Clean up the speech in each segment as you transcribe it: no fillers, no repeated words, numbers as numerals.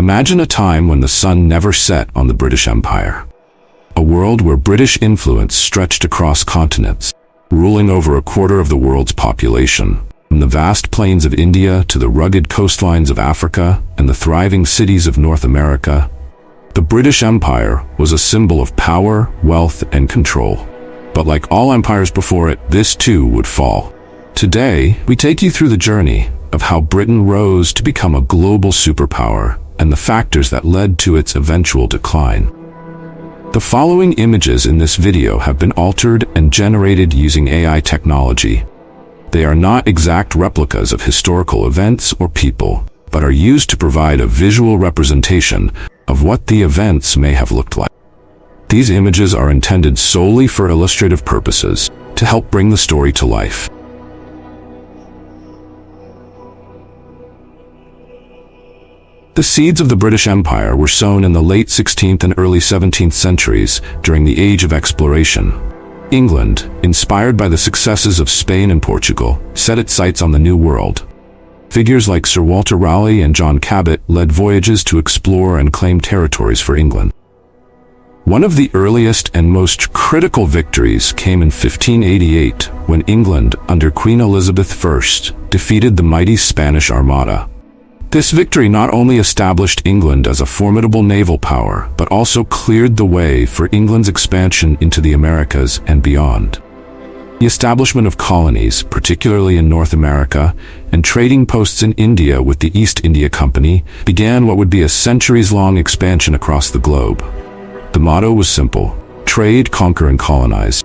Imagine a time when the sun never set on the British Empire. A world where British influence stretched across continents, ruling over a quarter of the world's population. From the vast plains of India to the rugged coastlines of Africa and the thriving cities of North America, the British Empire was a symbol of power, wealth, and control. But like all empires before it, this too would fall. Today, we take you through the journey of how Britain rose to become a global superpower and the factors that led to its eventual decline. The following images in this video have been altered and generated using AI technology. They are not exact replicas of historical events or people, but are used to provide a visual representation of what the events may have looked like. These images are intended solely for illustrative purposes, to help bring the story to life. The seeds of the British Empire were sown in the late 16th and early 17th centuries during the Age of Exploration. England, inspired by the successes of Spain and Portugal, set its sights on the New World. Figures like Sir Walter Raleigh and John Cabot led voyages to explore and claim territories for England. One of the earliest and most critical victories came in 1588, when England, under Queen Elizabeth I, defeated the mighty Spanish Armada. This victory not only established England as a formidable naval power, but also cleared the way for England's expansion into the Americas and beyond. The establishment of colonies, particularly in North America, and trading posts in India with the East India Company, began what would be a centuries-long expansion across the globe. The motto was simple: trade, conquer, and colonize.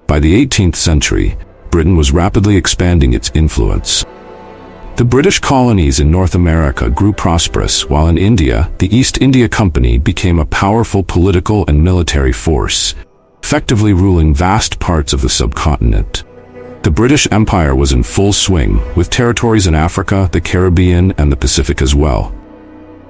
By the 18th century, Britain was rapidly expanding its influence. The British colonies in North America grew prosperous, while in India, the East India Company became a powerful political and military force, effectively ruling vast parts of the subcontinent. The British Empire was in full swing, with territories in Africa, the Caribbean, and the Pacific as well.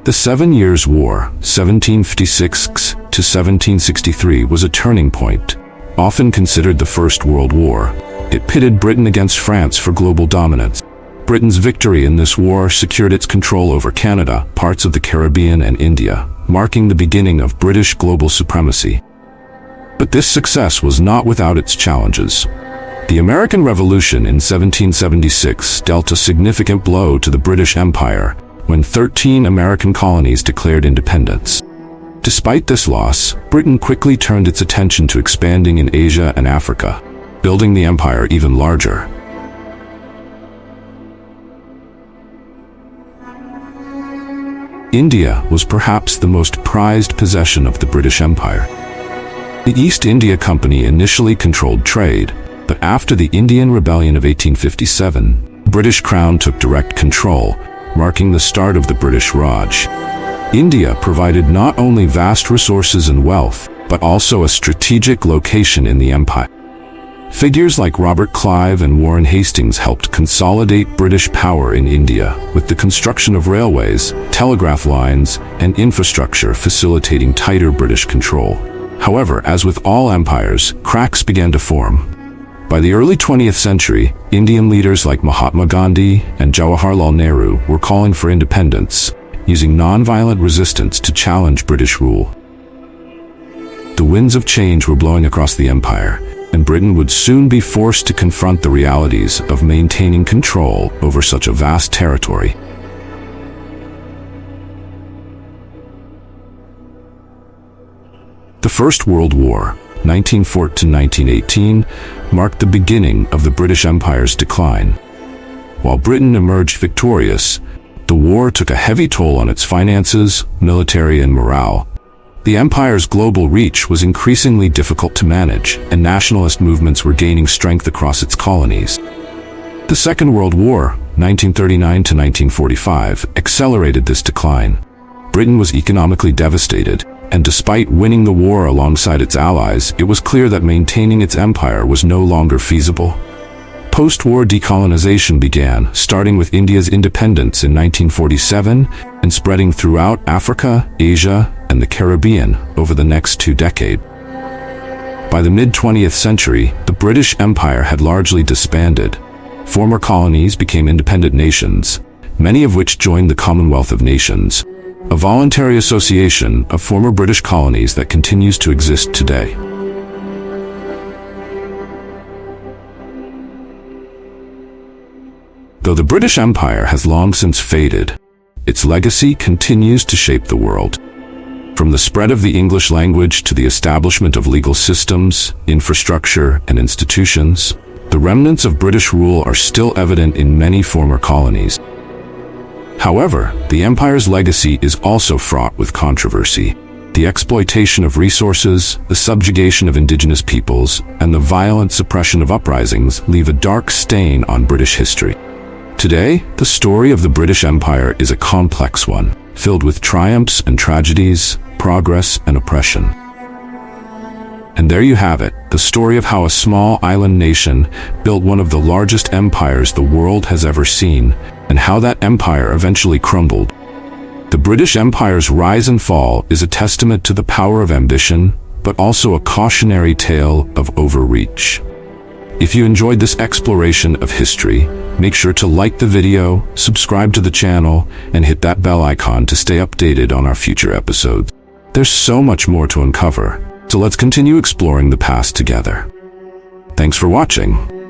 The 7 Years' War, 1756 to 1763, was a turning point, often considered the First World War. It pitted Britain against France for global dominance. Britain's victory in this war secured its control over Canada, parts of the Caribbean, and India, marking the beginning of British global supremacy. But this success was not without its challenges. The American Revolution in 1776 dealt a significant blow to the British Empire when 13 American colonies declared independence. Despite this loss, Britain quickly turned its attention to expanding in Asia and Africa, building the empire even larger. India was perhaps the most prized possession of the British Empire. The East India Company initially controlled trade, but after the Indian Rebellion of 1857, the British Crown took direct control, marking the start of the British Raj. India provided not only vast resources and wealth, but also a strategic location in the empire. Figures like Robert Clive and Warren Hastings helped consolidate British power in India, with the construction of railways, telegraph lines, and infrastructure facilitating tighter British control. However, as with all empires, cracks began to form. By the early 20th century, Indian leaders like Mahatma Gandhi and Jawaharlal Nehru were calling for independence, using non-violent resistance to challenge British rule. The winds of change were blowing across the empire, and Britain would soon be forced to confront the realities of maintaining control over such a vast territory. The First World War, 1914 to 1918, marked the beginning of the British Empire's decline. While Britain emerged victorious, the war took a heavy toll on its finances, military, and morale. The empire's global reach was increasingly difficult to manage, and nationalist movements were gaining strength across its colonies. The Second World War, 1939 to 1945, accelerated this decline. Britain was economically devastated, and despite winning the war alongside its allies, it was clear that maintaining its empire was no longer feasible. Post-war decolonization began, starting with India's independence in 1947 and spreading throughout Africa, Asia, and the Caribbean over the next 2 decades. By the mid-20th century, the British Empire had largely disbanded. Former colonies became independent nations, many of which joined the Commonwealth of Nations, a voluntary association of former British colonies that continues to exist today. Though the British Empire has long since faded, its legacy continues to shape the world. From the spread of the English language to the establishment of legal systems, infrastructure, and institutions, the remnants of British rule are still evident in many former colonies. However, the empire's legacy is also fraught with controversy. The exploitation of resources, the subjugation of indigenous peoples, and the violent suppression of uprisings leave a dark stain on British history. Today, the story of the British Empire is a complex one, filled with triumphs and tragedies, progress and oppression. And there you have it, the story of how a small island nation built one of the largest empires the world has ever seen, and how that empire eventually crumbled. The British Empire's rise and fall is a testament to the power of ambition, but also a cautionary tale of overreach. If you enjoyed this exploration of history, make sure to like the video, subscribe to the channel, and hit that bell icon to stay updated on our future episodes. There's so much more to uncover, so let's continue exploring the past together. Thanks for watching.